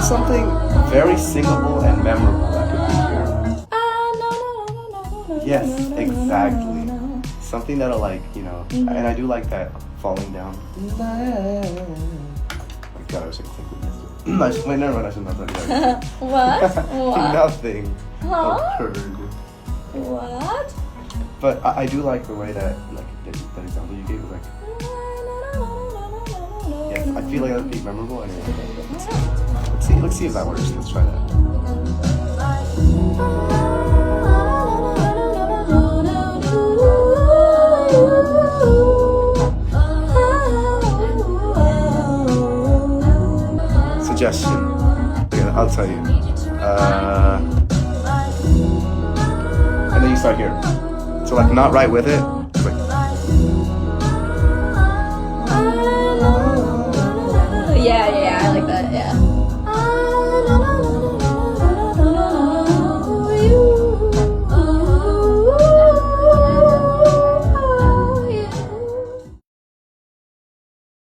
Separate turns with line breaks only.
something very singable and memorable that could be here. Yes, exactly. Something that'll like, you know, and I do like that falling down. Oh my God, I wish I could think of this. Wait, never mind, I shouldn't have done that.
What? What?
Nothing
Huh?
occurred.
What?
But I do like the way that, like, that example you gave was like, yes, I feel like that would be memorable anyway. Let's see if that works. Let's try that. Suggestion. Okay, I'll tell you. And then you start here. So like not right with it. It's like,
Yeah, yeah.